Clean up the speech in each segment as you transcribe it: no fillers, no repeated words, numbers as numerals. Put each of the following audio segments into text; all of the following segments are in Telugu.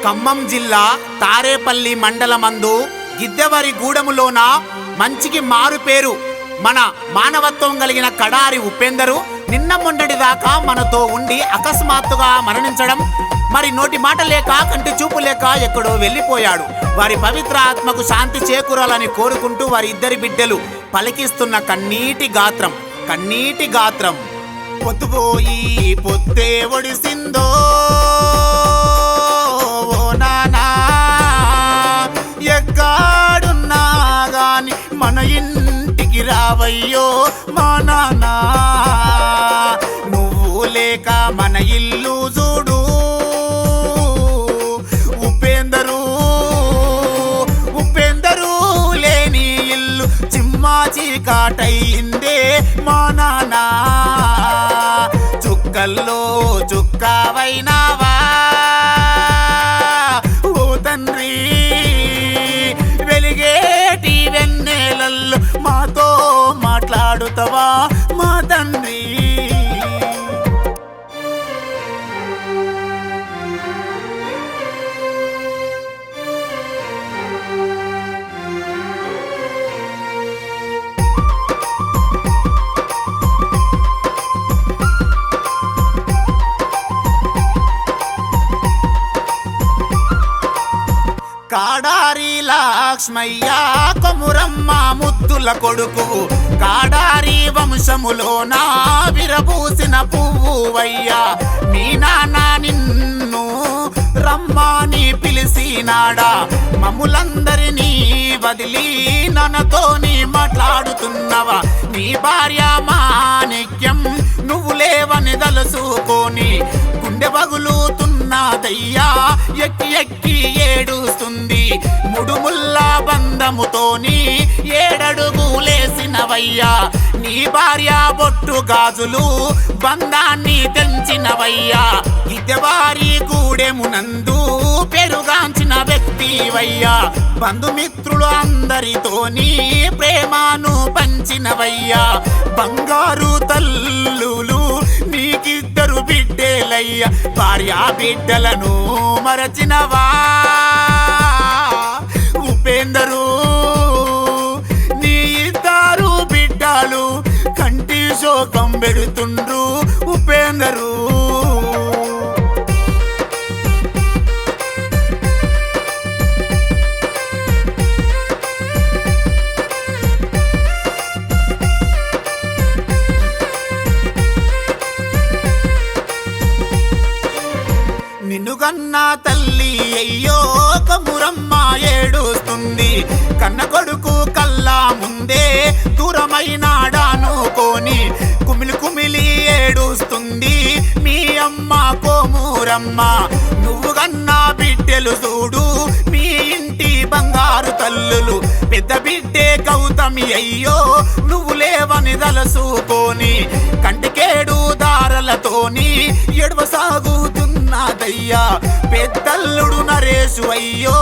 ఖమ్మం జిల్లా తారేపల్లి మండలమందు గిద్దెవరి గూడెములోన మంచికి మారు పేరు మన మానవత్వం కలిగిన కడారి ఉపేందరు నిన్న మొన్నటి దాకా మనతో ఉండి అకస్మాత్తుగా మరణించడం, మరి నోటి మాట లేక కంటి చూపు లేక ఎక్కడో వెళ్ళిపోయాడు. వారి పవిత్ర ఆత్మకు శాంతి చేకూరాలని కోరుకుంటూ వారి ఇద్దరి బిడ్డలు పలికిస్తున్న కన్నీటి గాత్రం. పొద్దుపోయి పొద్దే ఒడిసిందో నానా, ఎక్కడున్నా గాని మన ఇంటికి రావయ్యో మా నాన్నా, నువ్వు లేక మన ఇల్లు చూడు ఉపేందరు లేని ఇల్లు చిమ్మా చీకాటయిందే మా నాన్నా, చుక్కల్లో చుక్కవైనావా ఓ తండ్రి, వెలిగేటి వెన్నెలల్లో మాతో మాట్లాడుతావా మా తండ్రి. కాడారి లక్ష్మయ్య కొమురమ్మ ముద్దుల కొడుకు, కాడారి వంశములోన విరబూసిన పువ్వువయ్యా, మీ నాన్న నిన్ను రమ్మని పిలిచినాడా, మమ్ములందరినీ వదిలి నన్నతోని మాట్లాడుతున్నవా, నీ భార్య మాణిక్యం నువ్వు లేవని తలుసుకొని గుండె పగులుతున్నదయ్యా, ఎక్కి ఎక్కి ఏడుస్తుంది, ముడుముల్ల బంధముతోని ఏడడుగులేసినవయ్యా, నీ భార్య బొట్టు గాజులు బంధాన్ని తెంచినవయ్యా, గిద్దెవారి గూడెమునందు పెరుగాంచిన వ్యక్తివయ్యా, బంధుమిత్రులు అందరితోని ప్రేమను పంచినవయ్యా, బంగారు తల్లులు నీకిద్దరు బిడ్డలయ్యా, భార్య బిడ్డలను మరచినవా ఉపేందరు, నీ ఇద్దరు బిడ్డలు కంటి శోకం పెడుతుండ్రు ఉపేందరు. నిన్నుగన్న తల్లి అయ్యో కొమురమ్మ ఏడుస్తుంది, కన్న కొడుకు కల్లా ముందే దూరమైనాడానుకోని కుమిలి కుమిలి ఏడుస్తుంది మీ అమ్మ కొమురమ్మ, నువ్వు కన్నా బిడ్డలు చూడు మీ ఇంటి బంగారు తల్లులు, పెద్ద బిడ్డే గౌతమి అయ్యో నువ్వు లేవని తలసుకొని కంటికేడు దారలతోని ఎడవసాగుతున్నదయ్యా, పెద్దల్లుడు నరేషు అయ్యో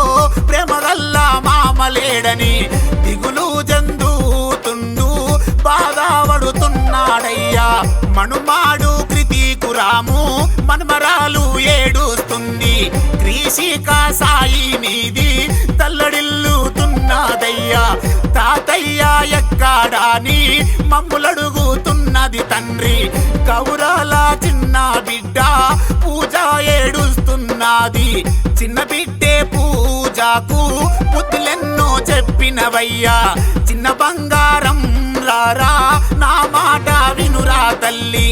ప్రేమగల్లా మామలేడని దిగులు చెందుతుండు బాధపడుతున్నాడయ్యా, మనుమాడు కృతికురాము మన్మరాలు ఏడుస్తుంది, క్రీషిక సాయి మీది తల్లడిల్లుతున్నదయ్యా, తాతయ్య ఎక్కడాని మమ్ములడుగుతున్నది తండ్రి, కౌరాల చిన్న బిడ్డ పూజ ఏడుస్తున్నది, చిన్న బిడ్డే పూజకు బుద్ధులెన్నో చెప్పినవయ్యా, చిన్న బంగారం రారా నా మాట వినురా తల్లి,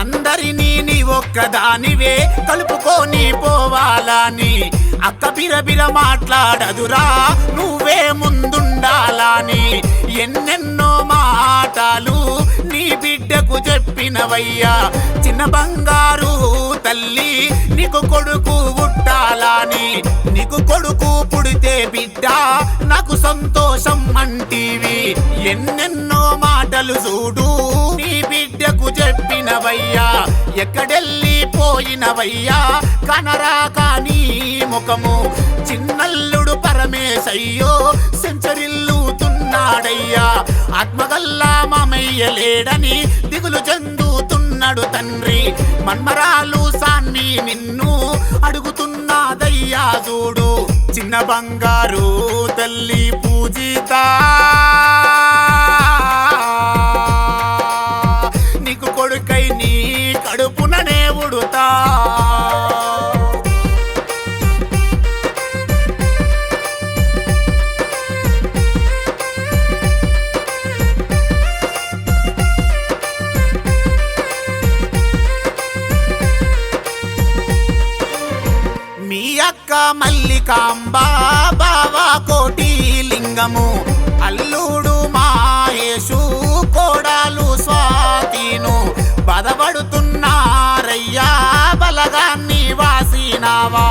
అందరినీ నీ ఒక్కదానివే కలుపుకొని పోవాలని, అక్క బిరబిర మాట్లాడదురా నువ్వే ముందుండాలని, ఎన్నెన్నో మాటలు నీ బిడ్డకు చెప్పినవయ్యా, చిన్న బంగారు తల్లి నీకు కొడుకు పుట్టాలని, నీకు కొడుకు పుడితే బిడ్డ నాకు సంతోషం అంటివి, ఎన్నెన్నో మాటలు చూడు నీ బిడ్డకు చెప్పినవయ్యా, ఎక్కడెళ్ళిపోయినవయ్యా కనరా కానీ ముఖము, చిన్నల్లుడు పరమేశయ్యో సెంచరిల్లుతున్నాడయ్యా, ఆత్మగల్లా మామయ్య లేడని దిగులు చెందుతున్నాడు తండ్రి, మన్మరాలు సాన్ని నిన్ను అడుగుతున్నదయ్యా. చిన్న బంగారు తల్లి పూజిత, నీకు కొడుకై నీ కడుపుననే ఉడుతా. మీ అక్క మల్లికాంబ, బావా కోటి లింగము, అల్లుడు మాయేషు, కోడాలు స్వాతిను బాధపడుతున్నారయ్యా బలగాన్ని వాసినావా.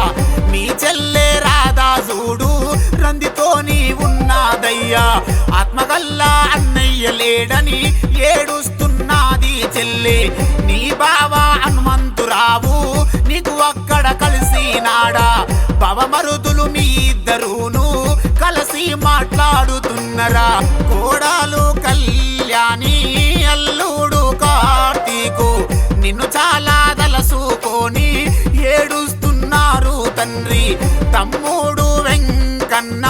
మీ చెల్లె రాధా చూడు రందితోని ఉన్నదయ్యా, ఆత్మగల్లా అన్నయ్య లేడని ఏడుస్తున్నది చెల్లె. నీ బావా హనుమంతురావు నీకు అక్కడ కలిసినాడా, భవమరుదులు మీ ఇద్దరును కలిసి మాట్లాడుతున్నరా. కోడాలు కళ్యాణి, అల్లుడు కార్తీకు నిన్ను చాలా తలసుకొని ఏడుస్తున్నారు తండ్రి. తమ్ముడు వెంకన్న,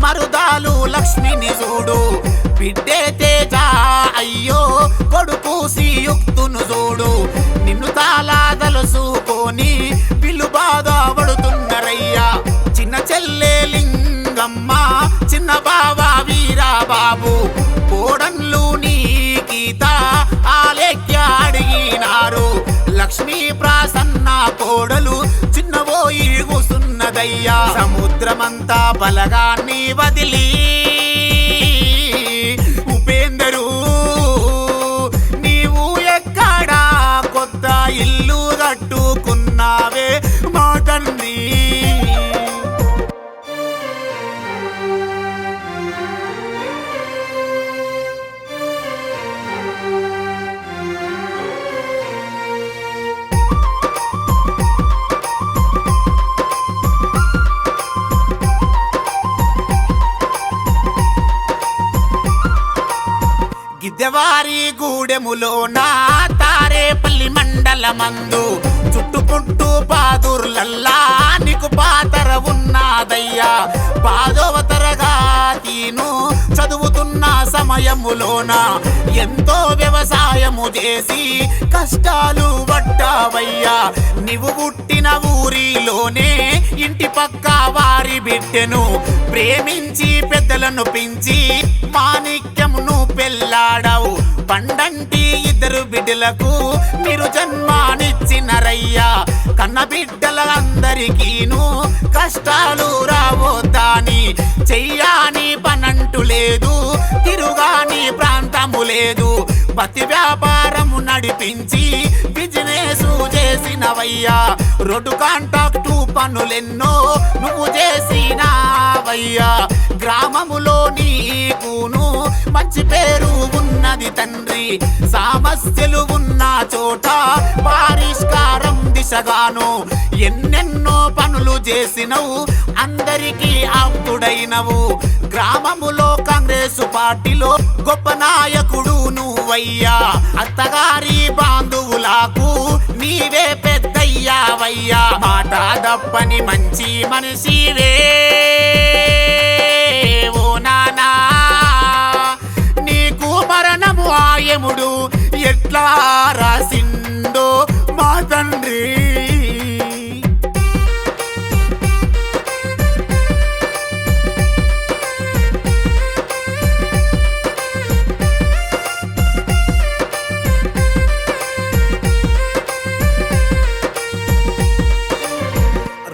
మరుదాలు లక్ష్మిని చూడు, బిడ్డే తేజ అయ్యో కొడుకు శ్రీయుక్తును చూడు, నిన్ను తాలా తలసుకొని పిల్లు బాధపడుతున్నరయ్యా. చిన్న చెల్లె లింగమ్మ, చిన్న బావా వీరాబాబు, కోడన్లు నీ గీత ఆలేఖ్య అడిగినారు. లక్ష్మీ ప్రసన్న కోడలు చిన్నబోయి కూసున్నదయ్యా. సముద్రమంతా బలగాన్ని వదిలి ఉపేందరు నీవు ఎక్కడా కొత్త ఇల్లు కట్టుకున్నావే మా తండ్రి. గిద్దెవారి గూడెములోన తారేపల్లి మండలమందు చుట్టుపుట్టు పాదుర్లల్లా నీకు పాతర ఉన్నదయ్యా. 10వ తరగతిను చదువుతున్న సమయములోన ఎంతో వ్యవసాయము చేసి కష్టాలు పడ్డావయ్యా. నీవు పుట్టిన ఊరిలోనే ఇంటి పక్క వారి బిడ్డెను ప్రేమించి పెద్దలను పెంచి మాణిక్యమును పెళ్ళాడవు. పండంటి 2 బిడ్డలకు మీరు జన్మానిచ్చినరయ్యా. కన్న బిడ్డలందరికీను కష్టాలు రావోతాని, చెయ్యాని పనంటు లేదు, తిరుగాని ప్రాంతము లేదు. పత్తి వ్యాపారము నడిపించి బిజినెస్ చేసినవయ్యా. రోడ్డు కాంట్రాక్టు పనులెన్నో నువ్వు చేసినవయ్యా. గ్రామములో నీకును మంచి పేరు ఉన్నది తండ్రి. సమస్యలు ఉన్న చోట పరిష్కారం దిశగాను ఎన్నెన్నో పనులు చేసినవు, అందరికీ ఆప్తుడైనవు. గ్రామములో కాంగ్రెస్ పార్టీలో గొప్ప నాయకుడు నువ్వయ్యా. అత్తగారి బాంధువులకు నీవే పెద్దయ్యావయ్యా. మాట దప్పని మంచి మనిషివే ఓ నానా. నీకు మరణము ఆయముడు ఎట్లా రాసిండో మా తండ్రి.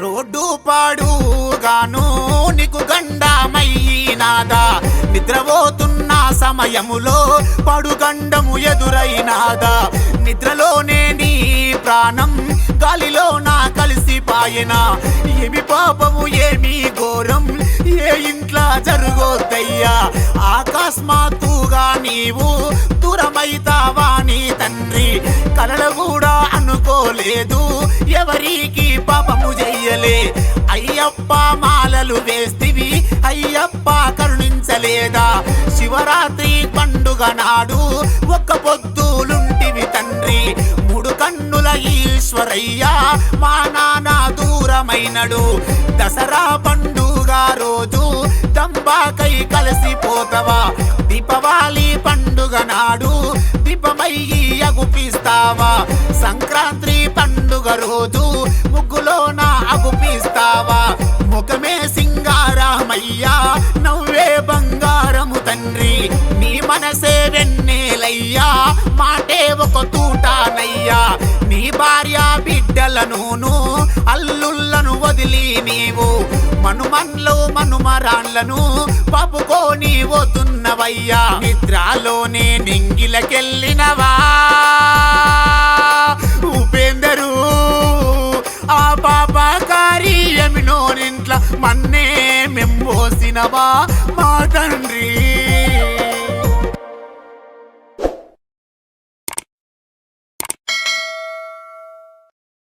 రోడ్డు పాడుగాను నీకు గండమైనాదా. నిద్రపోతున్న సమయములో పడుగండము ఎదురైనాదా. నిద్రలోనే నీ ప్రాణం గాలిలో నా కలిసిపాయనా. ఏమి పాపము ఏమి ఘోరం ఏ ఇంట్లో జరుగోద్దయ్యా. అకస్మాత్తుగా నీవు దూరమైతావా నీ తండ్రి. కలలు కూడా అనుకోలేదు, ఎవరికి పాపము చెయ్యలే. అయ్యప్ప మాలలు వేస్తివి, అయ్యప్ప కరుణించలేదా. శివరాత్రి పండుగ నాడు ఒక్క పొద్దులుంటివి తండ్రి. 3 కన్నుల ఈశ్వరయ్య మా నాన్న దూరమైనడు. దసరా పండుగ రోజు దంబాకై కలిసిపోతావా దీపావళి పండుగ నాడు దీపమై అగుపిస్తావా సంక్రాంతి పండుగ రోజు ముగ్గులోన అగుపిస్తావా ముఖమే సింగారమయ్యా నవ్వే బంగారము తండ్రి నీ మనసే వెన్నెలయ్యా మాటే ఒక తూటానయ్యా నీ భార్య బిడ్డలను అల్లుళ్ళను వదిలి నీవు మనుమన్లు మనుమరాన్లను పప్పుకొని పోతున్నవయ్యా నిద్రలోనే నింగిలకెళ్ళినవా ఉపేందరు ఆ పాపకారి ఎమినోనింట్ల మన్నే మెంబోసినవా మా తండ్రి